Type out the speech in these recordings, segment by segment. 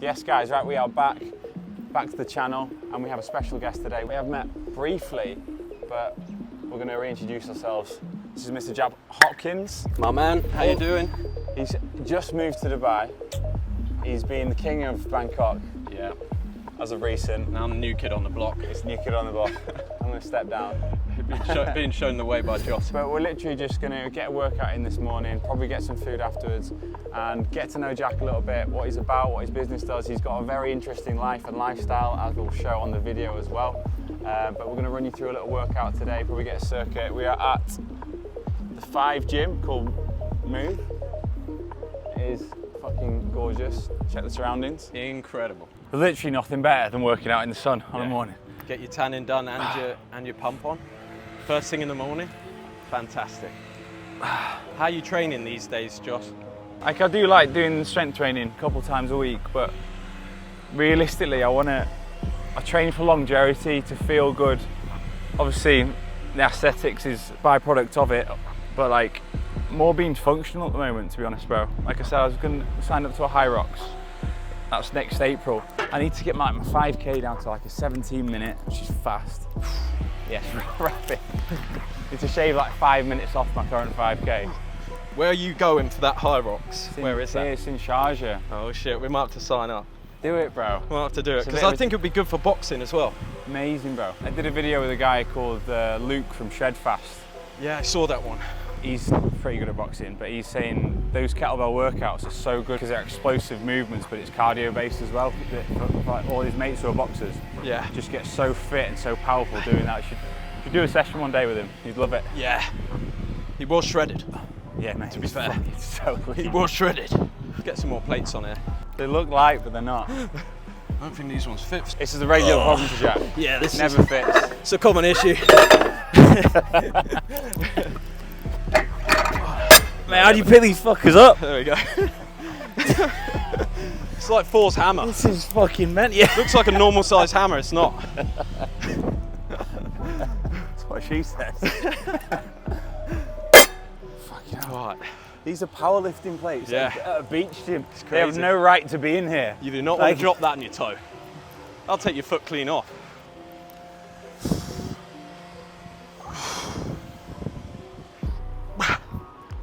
Yes guys, right, we are back to the channel, and we have a special guest today. We have met briefly, but we're going to reintroduce ourselves. This is Mr. Jack Hopkins. My man, how you doing? He's just moved to Dubai. He's been the king of Bangkok. Yeah. As of recent. Now I'm the new kid on the block. It's new kid on the block. I'm going to step down. Being shown the way by Joss. But we're literally just going to get a workout in this morning, probably get some food afterwards, and get to know Jack a little bit, what he's about, what his business does. He's got a very interesting life and lifestyle, as we'll show on the video as well. But we're going to run you through a little workout today, probably get a circuit. We are at the 5 gym called Move. It is fucking gorgeous. Check the surroundings. Incredible. Literally nothing better than working out in the sun on a morning. Get your tanning done and your pump on. First thing in the morning. Fantastic. How are you training these days, Josh? Like, I do like doing strength training a couple times a week, but realistically I train for longevity, to feel good. Obviously the aesthetics is a byproduct of it, but like more being functional at the moment, to be honest, bro. Like I said, I was going to sign up to a High Rocks. That's next April. I need to get my 5K down to like a 17-minute, which is fast. Yes, rapid. Need to shave like 5 minutes off my current 5K. Where are you going for that High Rocks? Where is that? It's in Sharjah. Oh shit, we might have to sign up. Do it, bro. We might have to do it, because I think it would be good for boxing as well. Amazing, bro. I did a video with a guy called Luke from Shredfast. Yeah, I saw that one. He's pretty good at boxing, but he's saying those kettlebell workouts are so good because they're explosive movements, but it's cardio based as well. Like all his mates who are boxers, just get so fit and so powerful doing that. You should do a session one day with him. You'd love it. Yeah. He was shredded. Yeah, mate. To be fair, so he was shredded. Get some more plates on here. They look light, but they're not. I don't think these ones fit. This is a regular problem for Jack. Yeah, this never fits. It's a common issue. Mate, how do you pick these fuckers up? There we go. It's like Thor's hammer. This is fucking meant. Yeah. Looks like a normal size hammer, it's not. That's what she says. Fucking hell. Right. These are powerlifting plates. Yeah. At a beach gym. It's They have crazy. no right to be in here. You do not want to drop that on your toe. I'll take your foot clean off.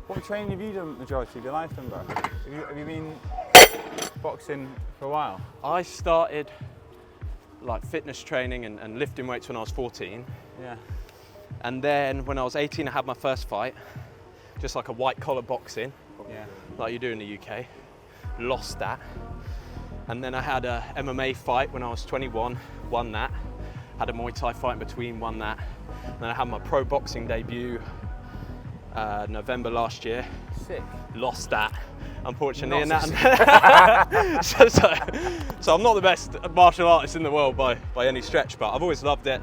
What training have you done majority of your life then, bro? Have you been boxing for a while? I started like fitness training and lifting weights when I was 14. Yeah. And then when I was 18, I had my first fight. Just like a white collar boxing, like you do in the UK. Lost that. And then I had a MMA fight when I was 21, won that. Had a Muay Thai fight in between, won that. And then I had my pro boxing debut November last year. Sick. Lost that, unfortunately. Not So I'm not the best martial artist in the world by any stretch, but I've always loved it.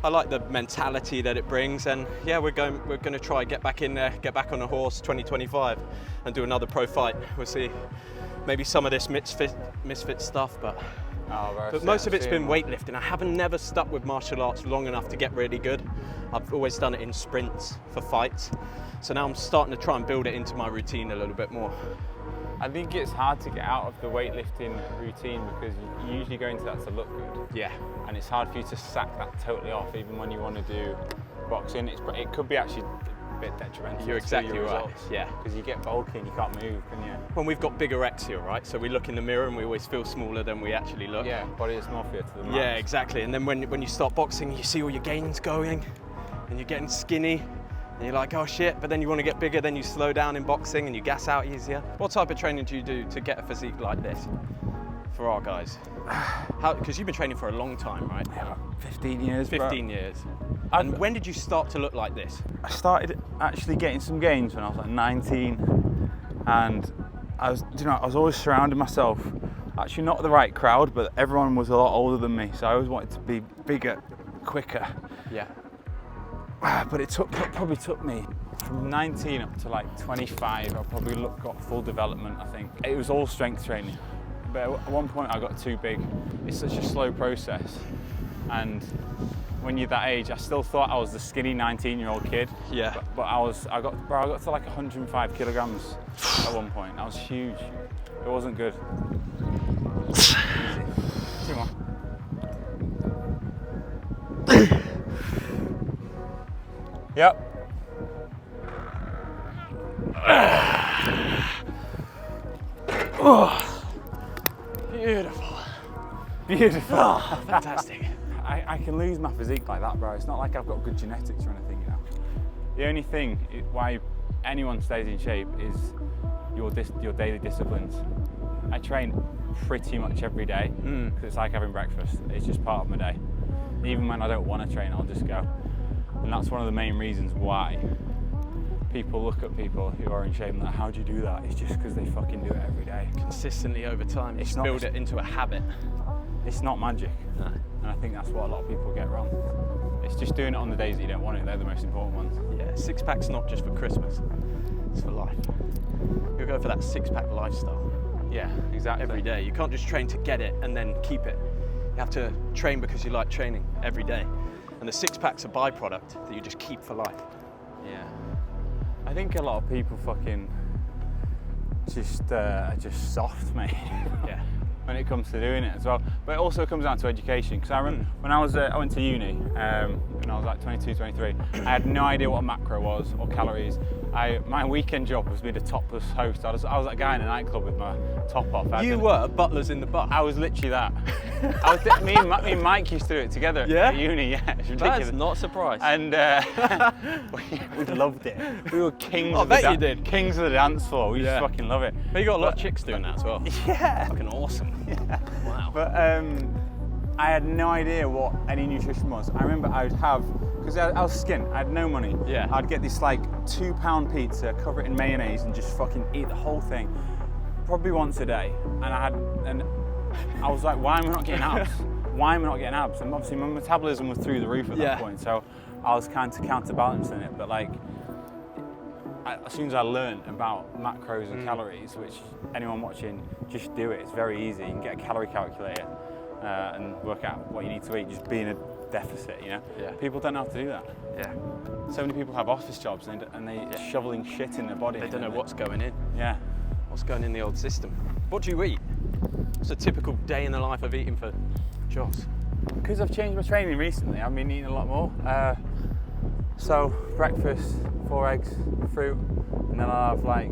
I like the mentality that it brings, and yeah, we're going to try get back in there, get back on a horse 2025 and do another pro fight. We'll see. Maybe some of this misfit stuff, but most of it's been weightlifting. I haven't never stuck with martial arts long enough to get really good. I've always done it in sprints for fights. So now I'm starting to try and build it into my routine a little bit more. I think it's hard to get out of the weightlifting routine because you usually go into that to look good. Yeah. And it's hard for you to sack that totally off, even when you want to do boxing. It could be actually a bit detrimental. You're exactly your right. results. Yeah. Because you get bulky and you can't move, can you? When we've got bigger X here, right? So we look in the mirror and we always feel smaller than we actually look. Yeah, body dysmorphia to the max. Yeah, exactly. And then when you start boxing, you see all your gains going and you're getting skinny. And you're like, oh shit, but then you want to get bigger, then you slow down in boxing and you gas out easier. What type of training do you do to get a physique like this for our guys? Because you've been training for a long time, right? Yeah, about 15 years, 15 years. And when did you start to look like this? I started actually getting some gains when I was like 19, and I was always surrounding myself, actually not the right crowd, but everyone was a lot older than me, so I always wanted to be bigger, quicker. Yeah. But it probably took me from 19 up to like 25. I probably got full development, I think. It was all strength training. But at one point I got too big. It's such a slow process. And when you're that age, I still thought I was the skinny 19-year-old kid. Yeah. But I got to like 105 kilograms at one point. That was huge. It wasn't good. Yep. Oh, beautiful. Beautiful. Oh, fantastic. I can lose my physique like that, bro. It's not like I've got good genetics or anything, you know. The only thing why anyone stays in shape is your daily disciplines. I train pretty much every day because it's like having breakfast. It's just part of my day. Even when I don't want to train, I'll just go. And that's one of the main reasons why people look at people who are in shape and like, how do you do that? It's just because they fucking do it every day. Consistently over time, you just build it into a habit. It's not magic. No. And I think that's what a lot of people get wrong. It's just doing it on the days that you don't want it. They're the most important ones. Yeah, six-pack's not just for Christmas. It's for life. You'll go for that six-pack lifestyle. Yeah, exactly. Every day. You can't just train to get it and then keep it. You have to train because you like training every day. And the six-pack's a byproduct that you just keep for life. Yeah. I think a lot of people fucking are just soft, mate. Yeah. When it comes to doing it as well. But it also comes down to education, because I remember when I went to uni, when I was like 22, 23, I had no idea what a macro was or calories. My weekend job was being a topless host. I was that guy in a nightclub with my top off. You were butlers in the bar. I was literally that. Me and Mike used to do it together at uni, yeah. It's ridiculous. That's not surprised. And we loved it. We were kings I of the bet you did. Kings of the dance floor. We just fucking love it. But you got a lot of chicks doing that as well. Yeah. Fucking awesome. Yeah. Wow. But I had no idea what any nutrition was. I remember I would have, because I was skint, I had no money. Yeah. I'd get this like £2 pizza, cover it in mayonnaise and just fucking eat the whole thing. Probably once a day. And I was like, why am I not getting abs? Why am I not getting abs? And obviously my metabolism was through the roof at that point, so I was kind of counterbalancing it. But like, as soon as I learned about macros and calories, which anyone watching, just do it. It's very easy. You can get a calorie calculator and work out what you need to eat. Just be in a deficit, you know. Yeah. People don't know how to do that. Yeah. So many people have office jobs and they're shoveling shit in their body. They don't know what's going in. Yeah. What's going in the old system. What do you eat? What's a typical day in the life of eating for Joss? Because I've changed my training recently, I've been eating a lot more. So breakfast, 4 eggs, fruit, and then I'll have like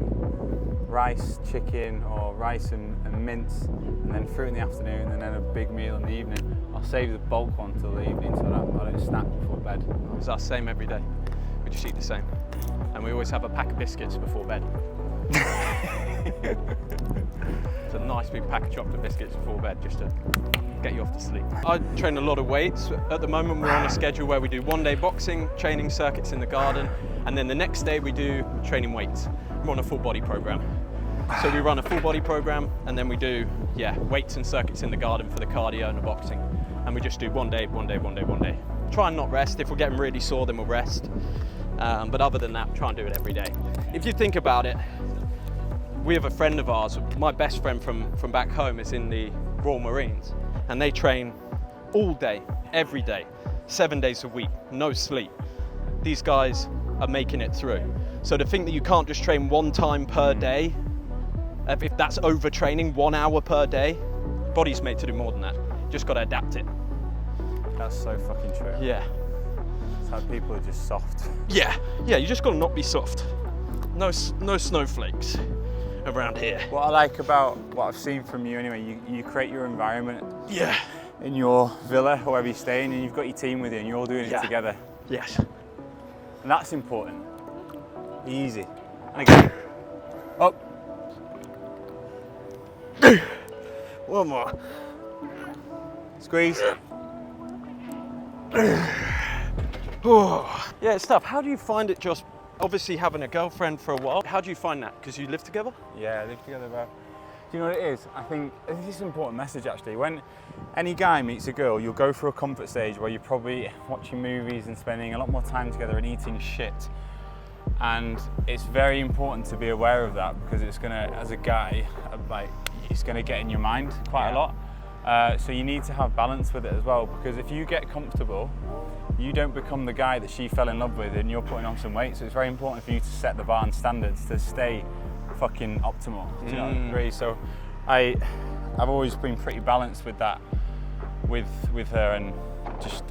rice, chicken, or rice and mince, and then fruit in the afternoon, and then a big meal in the evening. I'll save the bulk one till the evening so that I don't snack before bed. It's our same every day. We just eat the same. And we always have a pack of biscuits before bed. It's a nice big pack of chocolate biscuits before bed just to get you off to sleep. I train a lot of weights. At the moment we're on a schedule where we do 1 day boxing, training circuits in the garden, and then the next day we do training weights. We're on a full body program. So we run a full body program and then we do weights and circuits in the garden for the cardio and the boxing. And we just do 1 day, 1 day, 1 day, 1 day. Try and not rest. If we're getting really sore then we'll rest. But other than that, try and do it every day. If you think about it, we have a friend of ours, my best friend from back home is in the Royal Marines, and they train all day, every day, 7 days a week, no sleep. These guys are making it through. So to think that you can't just train 1 time per day, if that's overtraining, 1 hour per day, body's made to do more than that. Just got to adapt it. That's so fucking true. Yeah. It's how people are just soft. Yeah, you just got to not be soft. No snowflakes around here. What I like about what I've seen from you anyway, you create your environment in your villa, wherever you're staying, and you've got your team with you and you're all doing it together. Yes. And that's important. Easy. And again, up. One more. Squeeze. Yeah, it's tough. How do you find it, Joss? Obviously having a girlfriend for a while. How do you find that? Because you live together? Yeah, live together, bro. Do you know what it is? I think this is an important message actually. When any guy meets a girl, you'll go through a comfort stage where you're probably watching movies and spending a lot more time together and eating shit. And it's very important to be aware of that because it's gonna, as a guy, it's gonna get in your mind quite a lot. So you need to have balance with it as well, because if you get comfortable, you don't become the guy that she fell in love with and you're putting on some weight. So it's very important for you to set the bar and standards to stay fucking optimal. Do you know what I agree? So I've always been pretty balanced with that, with her, and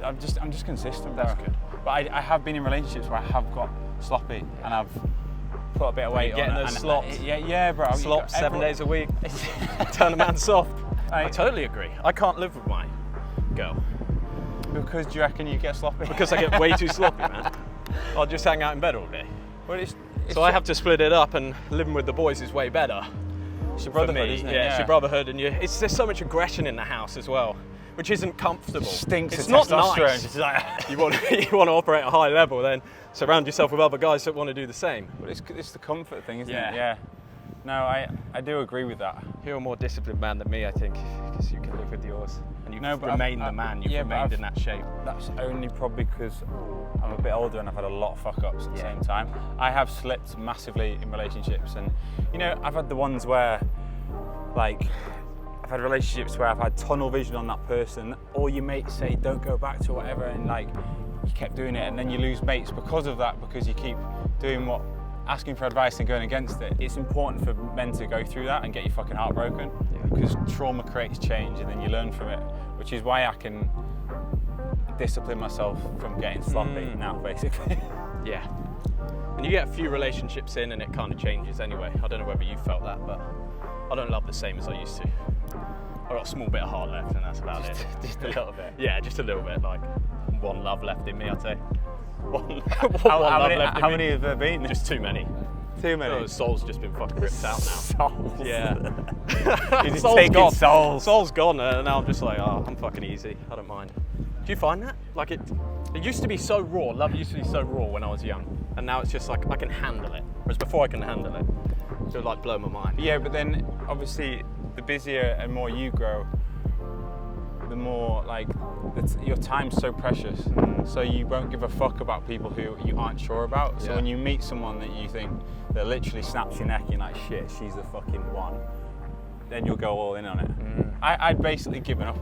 I'm just consistent. That's good. But I have been in relationships where I have got sloppy and I've put a bit of weight on. Getting those slops. Yeah, bro. Slops 7 days a week. Turn a man soft. I totally agree. I can't live with my girl. Because do you reckon you get sloppy? Because I get way too sloppy, man. I'll just hang out in bed all day. Well, so I have to split it up, and living with the boys is way better. It's your brotherhood, isn't it? Yeah, it's your brotherhood, and there's so much aggression in the house as well, which isn't comfortable. It stinks it's of not testosterone. Nice. It's like you want to operate at a high level, then surround yourself with other guys that want to do the same. But it's the comfort thing, isn't Yeah. it? Yeah. No, I do agree with that. You're a more disciplined man than me, I think, because you can live with yours. And you've remained the man, you've remained in that shape. That's only probably because I'm a bit older and I've had a lot of fuck-ups at the same time. I have slipped massively in relationships, and you know, I've had the ones where, like, I've had relationships where I've had tunnel vision on that person. All your mates say, don't go back to whatever, and like, you kept doing it, and then you lose mates because of that, because you keep doing asking for advice and going against it. It's important for men to go through that and get your fucking heart broken, because trauma creates change and then you learn from it, which is why I can discipline myself from getting sloppy now, basically. Yeah. And you get a few relationships in and it kind of changes anyway. I don't know whether you felt that, but I don't love the same as I used to. I've got a small bit of heart left and that's about it. Just a little bit. Yeah, just a little bit, like one love left in me, I'd say. How many have there been? Just too many. Too many. Oh, soul's just been fucking ripped out now. Souls. Yeah. You're just taking gone. souls. Soul's gone, and now I'm just like, oh, I'm fucking easy. I don't mind. Do you find that? Like it used to be so raw. Love used to be so raw when I was young, and now it's just like I can handle it. Whereas before I couldn't handle it. It would like blow my mind. Yeah, but then obviously the busier and more you grow, the more like your time's so precious, so you won't give a fuck about people who you aren't sure about. So when you meet someone that you think that literally snaps your neck, you're like, shit, she's the fucking one, then you'll go all in on it. I'd basically given up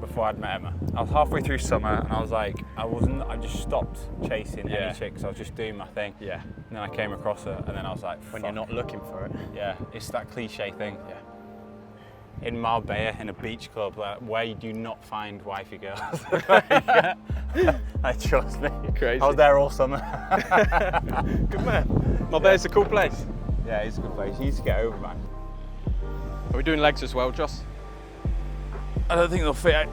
before I'd met Emma. I was halfway through summer and I was like, I just stopped chasing any chicks. I was just doing my thing. Yeah. And then I came across her and then I was like, when you're not looking for it. Yeah, it's that cliche thing. Yeah. In Marbella, in a beach club, where you do not find wifey girls. Trust me. Crazy. I was there all summer. Good man. Marbella's a cool place. Yeah, it's a good place. You need to get over, man. Are we doing legs as well, Joss? I don't think they'll fit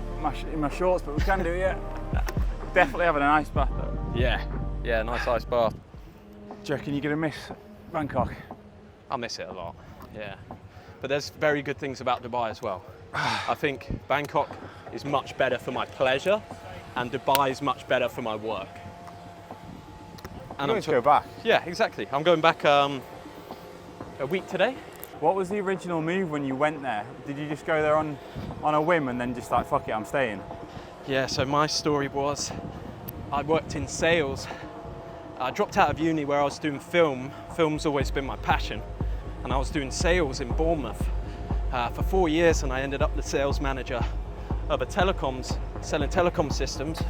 in my shorts, but we can do it, yeah. Definitely having an ice bath, though. Yeah, nice ice bath. Do you reckon you're going to miss Bangkok? I'll miss it a lot, yeah. But there's very good things about Dubai as well. I think Bangkok is much better for my pleasure, and Dubai is much better for my work. And I'm go back. Yeah, exactly. I'm going back a week today. What was the original move when you went there? Did you just go there on a whim and then just like, fuck it, I'm staying? Yeah, so my story was, I worked in sales. I dropped out of uni where I was doing film. Film's always been my passion. And I was doing sales in Bournemouth for 4 years, and I ended up the sales manager of selling telecom systems.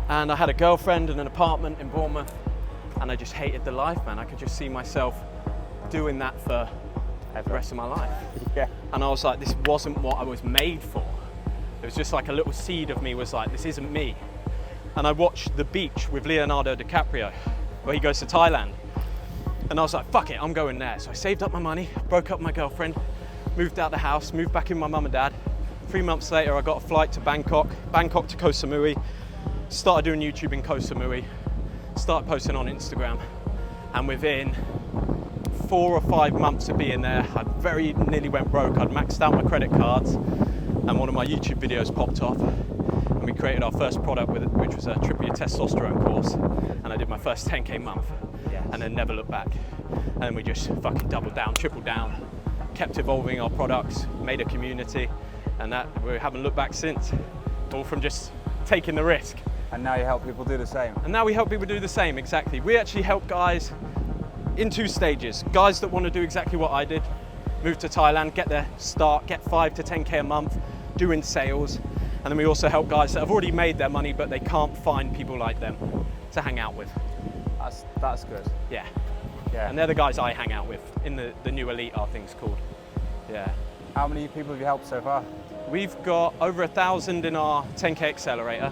And I had a girlfriend and an apartment in Bournemouth, and I just hated the life, man. I could just see myself doing that for the rest of my life. Yeah. And I was like, this wasn't what I was made for. It was just like a little seed of me was like, this isn't me. And I watched The Beach with Leonardo DiCaprio, where he goes to Thailand. And I was like, fuck it, I'm going there. So I saved up my money, broke up with my girlfriend, moved out the house, moved back in with my mum and dad. 3 months later, I got a flight to Bangkok to Koh Samui, started doing YouTube in Koh Samui, started posting on Instagram. And within 4 or 5 months of being there, I very nearly went broke. I'd maxed out my credit cards, and one of my YouTube videos popped off. And we created our first product with it, which was a triple your testosterone course. And I did my first 10K month. And then never looked back. And then we just fucking doubled down, tripled down, kept evolving our products, made a community, and that we haven't looked back since. All from just taking the risk. And now you help people do the same. And now we help people do the same, exactly. We actually help guys in 2 stages. Guys that want to do exactly what I did, move to Thailand, get their start, get 5 to 10K a month, doing sales. And then we also help guys that have already made their money, but they can't find people like them to hang out with. That's good. Yeah. Yeah. And they're the guys I hang out with in the new elite, are things called. Yeah. How many people have you helped so far? We've got over 1,000 in our 10K accelerator,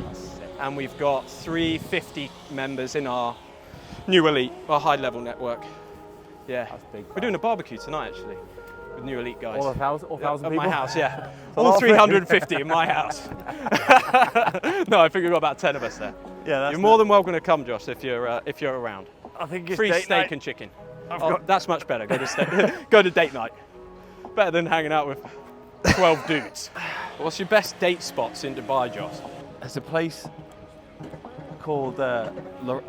and we've got 350 members in our New Elite, our high-level network. Yeah, That's big. We're doing a barbecue tonight, actually, with New Elite guys. All 1,000 At people? my house, yeah. All 350 in my house. No, I think we've got about 10 of us there. Yeah, that's You're more than welcome to come, Josh, if you're around. I think it's Free date steak night. and chicken. got- That's much better. Go to go to date night. Better than hanging out with 12 dudes. What's your best date spots in Dubai, Josh? There's a place called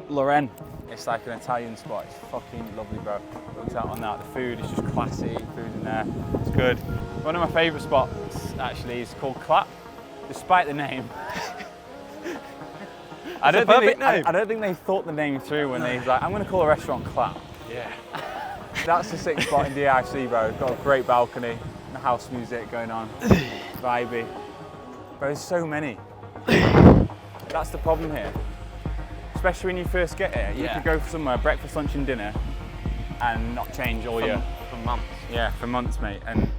Lorraine. It's like an Italian spot. It's fucking lovely, bro. Looks out on that. The food is just classy. Food in there. It's good. One of my favourite spots actually is called Clap, despite the name. I don't think they thought the name through when they was like, I'm going to call a restaurant Clap. Yeah. That's a sick spot in DIC, bro. It's got a great balcony, and house music going on, vibey. But there's so many. That's the problem here. Especially when you first get here. You could go for somewhere, breakfast, lunch and dinner, and not change all year. For months. Yeah, for months, mate. And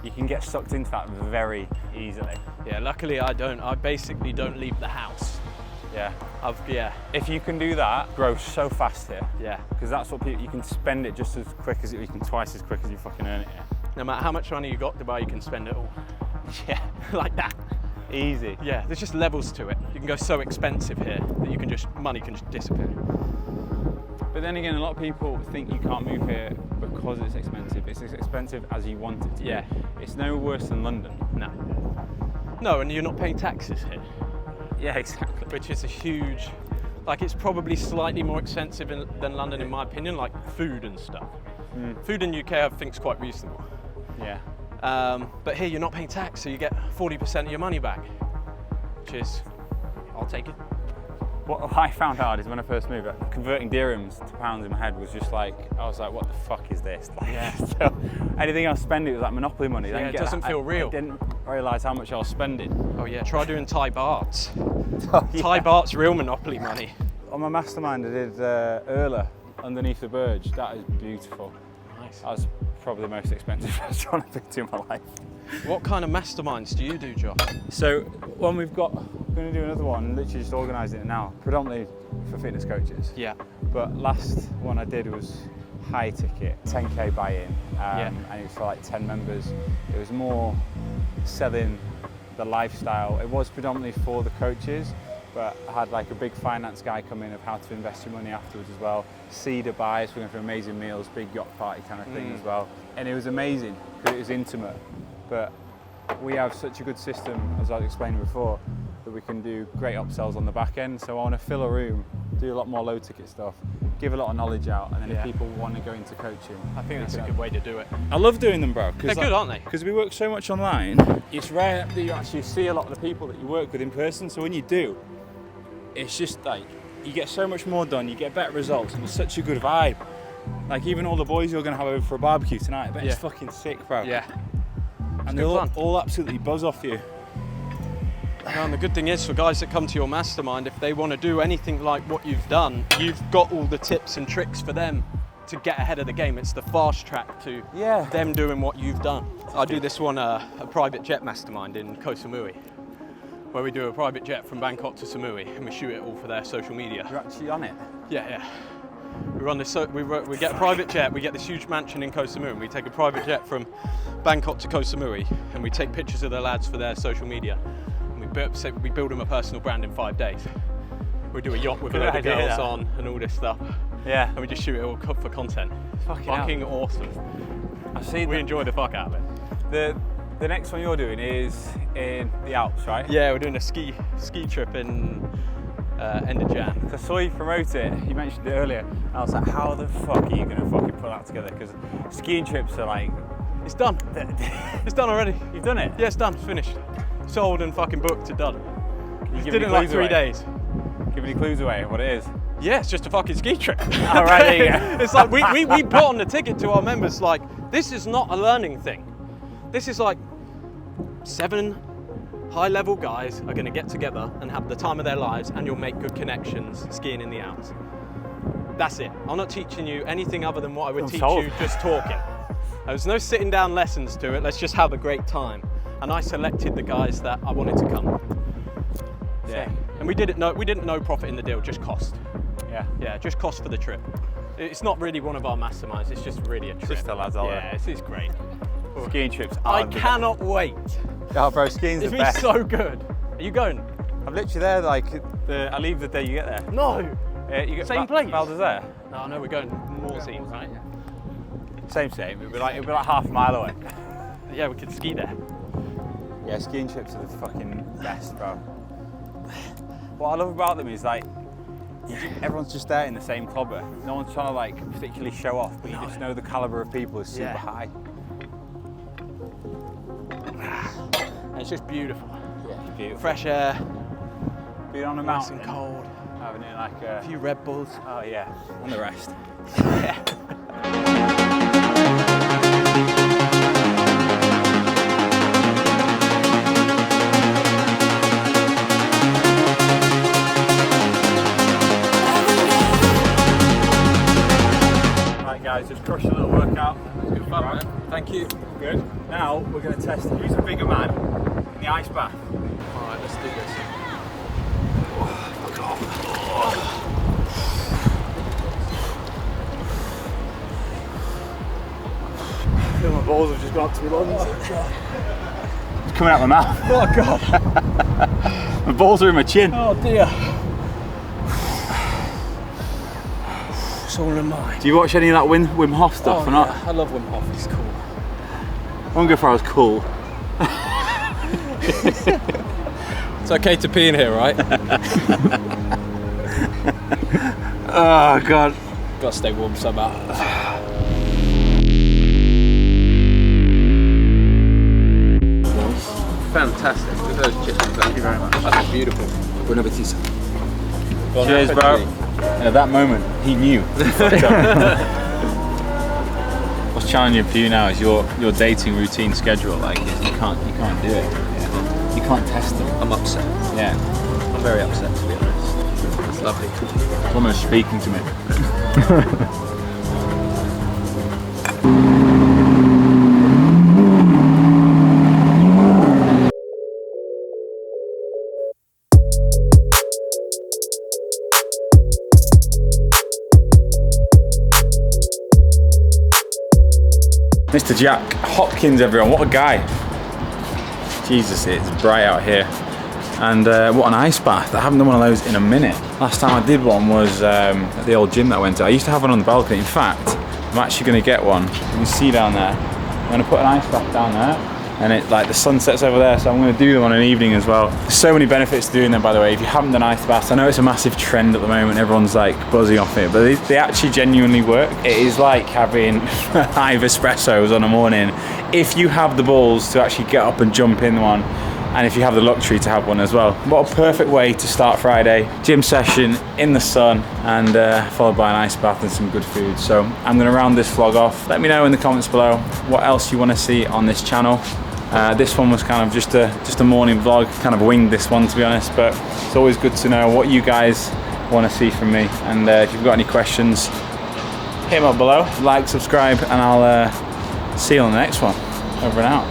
you can get sucked into that very easily. Yeah, luckily I don't. I basically don't leave the house. Yeah. Yeah. If you can do that, grow so fast here. Yeah. Because that's what people, you can spend it just as quick as you can, twice as quick as you fucking earn it here. No matter how much money you got, Dubai, you can spend it all. Yeah. Like that. Easy. Yeah, there's just levels to it. You can go so expensive here that money can just disappear. But then again, a lot of people think you can't move here because it's expensive. It's as expensive as you want it to be. It's no worse than London. No. No, and you're not paying taxes here. Yeah, exactly. Which is a huge, like it's probably slightly more expensive than London in my opinion, like food and stuff. Food in UK I think is quite reasonable. Yeah. But here you're not paying tax, so you get 40% of your money back, which is, I'll take it. What I found hard is when I first moved, converting dirhams to pounds in my head was just like, I was like, what the fuck is this? Like, Yeah. So anything I was spending was like Monopoly money. Yeah, it doesn't feel real. I didn't realise how much I was spending. Oh yeah, try doing Thai bahts. Oh, yeah. Thai bahts real Monopoly money. On my Mastermind I did Urla underneath the Burj. That is beautiful. Nice. That was probably the most expensive restaurant I've been to in my life. What kind of masterminds do you do, Josh? So when we're going to do another one, literally just organising it now, predominantly for fitness coaches. Yeah. But last one I did was high ticket, 10k buy-in, and it was for like 10 members. It was more selling the lifestyle. It was predominantly for the coaches, but I had like a big finance guy come in of how to invest your money afterwards as well. Cedar buys, we're going for amazing meals, big yacht party kind of thing as well. And it was amazing because it was intimate. But we have such a good system, as I was explaining before, that we can do great upsells on the back end. So I want to fill a room, do a lot more low ticket stuff, give a lot of knowledge out, and then if people want to go into coaching, I think that's a good way to do it. I love doing them, bro. They're good, aren't they? Because we work so much online, it's rare that you actually see a lot of the people that you work with in person. So when you do, it's just like, you get so much more done, you get better results, and it's such a good vibe. Like even all the boys you're going to have over for a barbecue tonight, I bet it's fucking sick, bro. Yeah. And they'll all absolutely buzz off you. And the good thing is for guys that come to your mastermind, if they want to do anything like what you've done, you've got all the tips and tricks for them to get ahead of the game. It's the fast track to them doing what you've done. I do this one, a private jet mastermind in Koh Samui, where we do a private jet from Bangkok to Samui and we shoot it all for their social media. You're actually on it? Yeah. We run this. We get a private jet. We get this huge mansion in Koh Samui, and we take a private jet from Bangkok to Koh Samui, and we take pictures of the lads for their social media. And we build them a personal brand in 5 days. We do a yacht with a load of girls on and all this stuff. Yeah. And we just shoot it all for content. Fucking awesome. We enjoy the fuck out of it. The next one you're doing is in the Alps, right? Yeah, we're doing a ski trip in end of Jan. So I saw you promote it, you mentioned it earlier, and I was like, how the fuck are you going to fucking put that together? Because skiing trips are like... It's done. It's done already. You've done it? Yeah, it's done, it's finished. Sold and fucking booked, it's done. You Did it in like 3 days. Give any clues away what it is? Yeah, it's just a fucking ski trip. All right, there you go. It's like we put on the ticket to our members like, this is not a learning thing. This is like 7 high-level guys are going to get together and have the time of their lives, and you'll make good connections skiing in the Alps. That's it. I'm not teaching you anything other than what I would teach you just talking. There's no sitting down lessons to it. Let's just have a great time. And I selected the guys that I wanted to come. Yeah. And we didn't know profit in the deal, just cost. Yeah. Yeah, just cost for the trip. It's not really one of our masterminds, it's just really a trip. Just the lads all Yeah, it's great. Skiing trips I are cannot wait. Oh bro, skiing's It's the been best. so good. Are you going? I'm literally there, like, I leave the day you get there. No. You get Same place? Val there? No, we're going more scenes, right? Same. It'd be like half a mile away. Yeah, we could ski there. Yeah, skiing trips are the fucking best, bro. What I love about them is like, everyone's just there in the same clobber. No one's trying to like particularly show off, but you just know the caliber of people is super high. And it's just beautiful. Yeah, it's beautiful. Fresh air, Being on a nice mountain, and cold. having it like a few Red Bulls. Oh yeah, and the rest. Right guys, just crushed a little workout. It was good fun, man. Thank you. Good. Now we're going to test who's a bigger man in the ice bath. Alright, let's do this. I feel my balls have just gone up to my lungs. It's coming out my mouth. Oh god. My balls are in my chin. Oh dear. It's all in mine. Do you watch any of that Wim Hof stuff or not? I love Wim Hof, he's cool. I won't go for I was cool. It's okay to pee in here, right? Oh god. Gotta stay warm somehow. Fantastic. Look at those chips. Thank you very much. That's beautiful. Buon appetito. Cheers, bro. And at that moment, he knew. What's challenging for you now is your dating routine schedule. Like you can't do it. Yeah. You can't test them. I'm upset. Yeah. I'm very upset, to be honest. It's lovely. It's almost speaking to me. Mr. Jack Hopkins, everyone, what a guy. Jesus, it's bright out here. And what an ice bath. I haven't done one of those in a minute. Last time I did one was at the old gym that I went to. I used to have one on the balcony. In fact, I'm actually gonna get one. You can see down there. I'm gonna put an ice bath down there. And it like the sun sets over there, so I'm going to do them on an evening as well. There's so many benefits to doing them, by the way. If you haven't done ice baths, I know it's a massive trend at the moment, everyone's like buzzing off it, but they actually genuinely work. It is like having 5 espressos on a morning if you have the balls to actually get up and jump in one, and if you have the luxury to have one as well. What a perfect way to start Friday. Gym session in the sun, and followed by an ice bath and some good food. So I'm going to round this vlog off. Let me know in the comments below what else you want to see on this channel. This one was kind of just a morning vlog, kind of winged this one to be honest, but it's always good to know what you guys want to see from me. And if you've got any questions, hit them up below, like, subscribe, and I'll see you on the next one. Over and out.